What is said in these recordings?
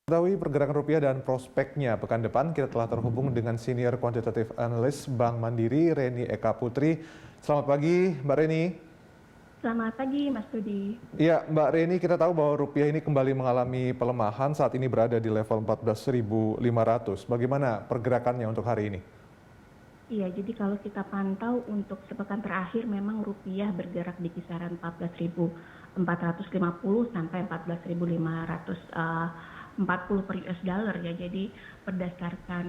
Mengetahui pergerakan rupiah dan prospeknya pekan depan, kita telah terhubung dengan Senior Quantitative Analyst Bank Mandiri, Reni Eka Putri. Selamat pagi, Mbak Reni. Selamat pagi, Mas Budi. Iya, Mbak Reni, kita tahu bahwa rupiah ini kembali mengalami pelemahan, saat ini berada di level 14.500. Bagaimana pergerakannya untuk hari ini? Iya, jadi kalau kita pantau untuk sepekan terakhir memang rupiah bergerak di kisaran 14.450 sampai 14.540 per US dollar ya. Jadi berdasarkan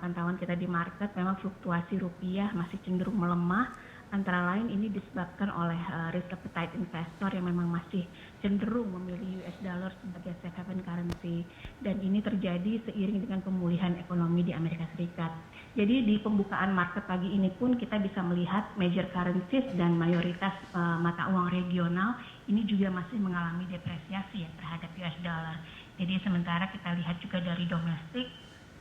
pantauan kita di market memang fluktuasi rupiah masih cenderung melemah. Antara lain ini disebabkan oleh risk appetite investor yang memang masih cenderung memilih US dollar sebagai safe haven currency, dan ini terjadi seiring dengan pemulihan ekonomi di Amerika Serikat. Jadi di pembukaan market pagi ini pun kita bisa melihat major currencies dan mayoritas mata uang regional ini juga masih mengalami depresiasi ya terhadap US dollar. Jadi sementara kita lihat juga dari domestik,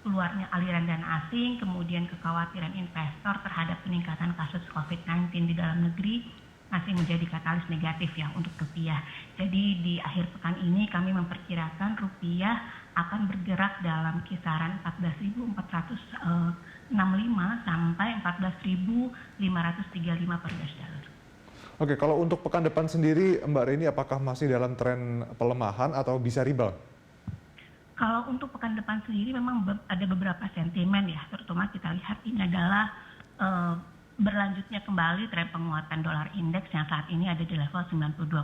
keluarnya aliran dana asing, kemudian kekhawatiran investor terhadap peningkatan kasus COVID-19 di dalam negeri masih menjadi katalis negatif ya untuk rupiah. Jadi di akhir pekan ini kami memperkirakan rupiah akan bergerak dalam kisaran 14.465 sampai 14.535 per US dollar. Oke, kalau untuk pekan depan sendiri, Mbak Reni, apakah masih dalam tren pelemahan atau bisa rebound? Kalau untuk pekan depan sendiri memang ada beberapa sentimen ya, terutama kita lihat ini adalah berlanjutnya kembali tren penguatan dolar indeks yang saat ini ada di level 92,5.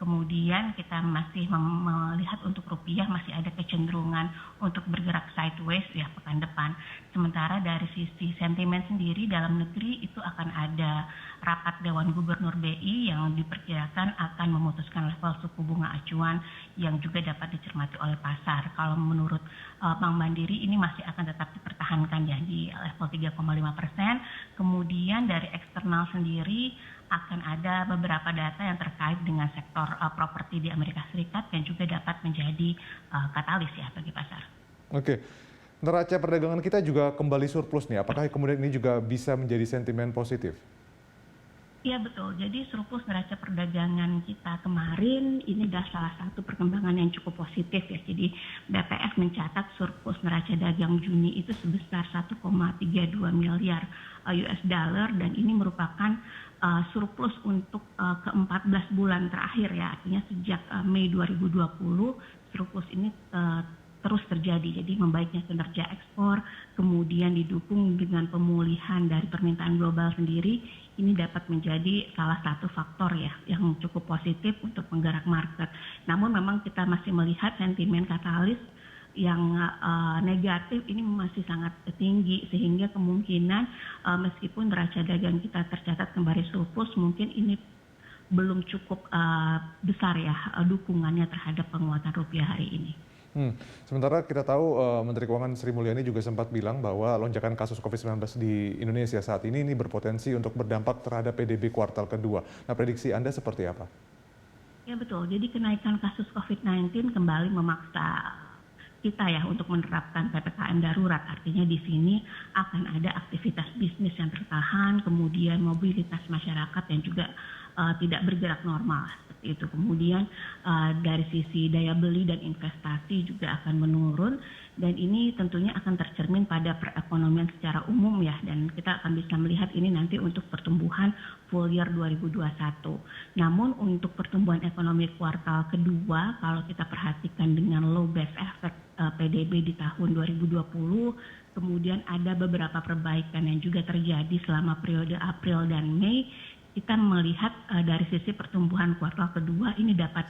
Kemudian kita masih melihat untuk rupiah masih ada kecenderungan untuk bergerak sideways ya pekan depan. Sementara dari sisi sentimen sendiri dalam negeri itu akan ada rapat Dewan Gubernur BI yang diperkirakan akan memutuskan level suku bunga acuan yang juga dapat dicermati oleh pasar. Kalau menurut Bank Mandiri ini masih akan tetap dipertahankan ya di level 3,5%. Kemudian dari eksternal sendiri akan ada beberapa data yang terkait dengan sektor properti di Amerika Serikat yang juga dapat menjadi katalis ya bagi pasar. Oke, neraca perdagangan kita juga kembali surplus nih. Apakah kemudian ini juga bisa menjadi sentimen positif? Iya betul, jadi surplus neraca perdagangan kita kemarin ini adalah salah satu perkembangan yang cukup positif ya. Jadi BPS mencatat surplus neraca dagang Juni itu sebesar 1,32 miliar US dollar, dan ini merupakan surplus untuk ke-14 bulan terakhir ya. Artinya sejak Mei 2020 surplus ini terus terjadi. Jadi membaiknya kinerja ekspor, kemudian didukung dengan pemulihan dari permintaan global sendiri, ini dapat menjadi salah satu faktor ya yang cukup positif untuk penggerak market. Namun memang kita masih melihat sentimen katalis yang negatif ini masih sangat tinggi, sehingga kemungkinan meskipun neraca dagang kita tercatat kembali surplus, mungkin ini belum cukup besar ya dukungannya terhadap penguatan rupiah hari ini. Sementara kita tahu Menteri Keuangan Sri Mulyani juga sempat bilang bahwa lonjakan kasus COVID-19 di Indonesia saat ini berpotensi untuk berdampak terhadap PDB kuartal kedua. Nah, prediksi Anda seperti apa? Ya betul, jadi kenaikan kasus COVID-19 kembali memaksa kita ya untuk menerapkan PPKM darurat. Artinya di sini akan ada aktivitas bisnis yang tertahan, kemudian mobilitas masyarakat yang juga tidak bergerak normal seperti itu. Kemudian dari sisi daya beli dan investasi juga akan menurun, dan ini tentunya akan tercermin pada perekonomian secara umum ya, dan kita akan bisa melihat ini nanti untuk pertumbuhan full year 2021. Namun untuk pertumbuhan ekonomi kuartal kedua, kalau kita perhatikan dengan low base effect PDB di tahun 2020, kemudian ada beberapa perbaikan yang juga terjadi selama periode April dan Mei, kita melihat dari sisi pertumbuhan kuartal kedua ini dapat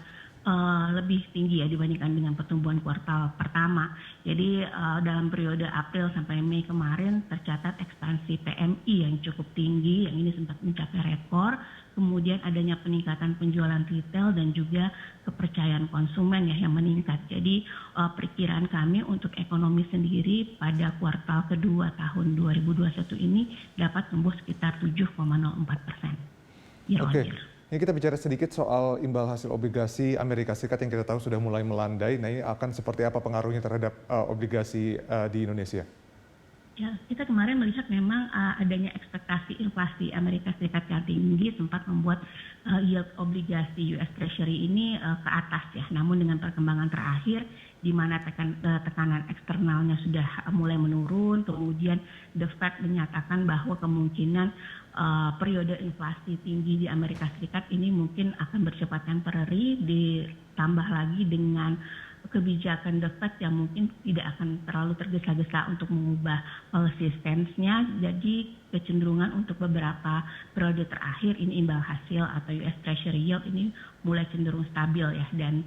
lebih tinggi ya dibandingkan dengan pertumbuhan kuartal pertama. Jadi dalam periode April sampai Mei kemarin tercatat ekspansi PMI yang cukup tinggi, yang ini sempat mencapai rekor. Kemudian adanya peningkatan penjualan retail dan juga kepercayaan konsumen ya yang meningkat. Jadi perkiraan kami untuk ekonomi sendiri pada kuartal kedua tahun 2021 ini dapat tumbuh sekitar 7,04%. Oke, ini kita bicara sedikit soal imbal hasil obligasi Amerika Serikat yang kita tahu sudah mulai melandai. Nah, ini akan seperti apa pengaruhnya terhadap obligasi di Indonesia? Ya, kita kemarin melihat memang adanya ekspektasi inflasi Amerika Serikat yang tinggi sempat membuat yield obligasi US Treasury ini ke atas ya. Namun dengan perkembangan terakhir di mana tekanan eksternalnya sudah mulai menurun, kemudian The Fed menyatakan bahwa kemungkinan periode inflasi tinggi di Amerika Serikat ini mungkin akan bersifat temporary, ditambah lagi dengan kebijakan The Fed yang mungkin tidak akan terlalu tergesa-gesa untuk mengubah policy stance-nya. Jadi kecenderungan untuk beberapa periode terakhir ini imbal hasil atau US Treasury yield ini mulai cenderung stabil ya, dan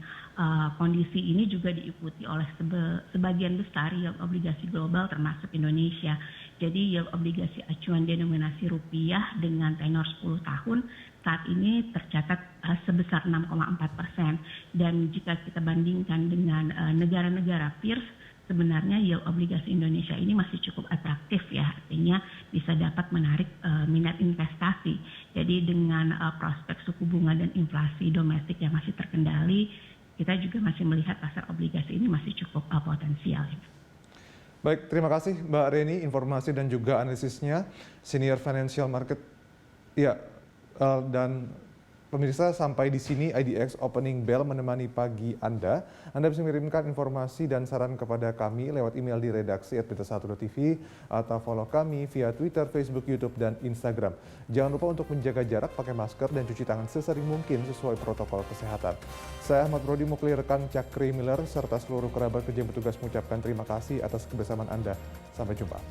kondisi ini juga diikuti oleh sebagian besar yield obligasi global termasuk Indonesia. Jadi yield obligasi acuan denominasi rupiah dengan tenor 10 tahun saat ini tercatat sebesar 6,4%. Dan jika kita bandingkan dengan negara-negara peers, sebenarnya yield obligasi Indonesia ini masih cukup atraktif ya, artinya bisa dapat menarik minat investasi. Jadi dengan prospek suku bunga dan inflasi domestik yang masih terkendali, kita juga masih melihat pasar obligasi ini masih cukup potensial. Baik, terima kasih Mbak Reni informasi dan juga analisisnya, Senior Financial Market. Ya, dan pemirsa, sampai di sini IDX Opening Bell menemani pagi Anda. Anda bisa mengirimkan informasi dan saran kepada kami lewat email di redaksi@berita1.tv atau follow kami via Twitter, Facebook, YouTube, dan Instagram. Jangan lupa untuk menjaga jarak, pakai masker, dan cuci tangan sesering mungkin sesuai protokol kesehatan. Saya Ahmad Rodi mewakili rekan Cakri Miller serta seluruh kerabat kerja yang bertugas mengucapkan terima kasih atas kebersamaan Anda. Sampai jumpa.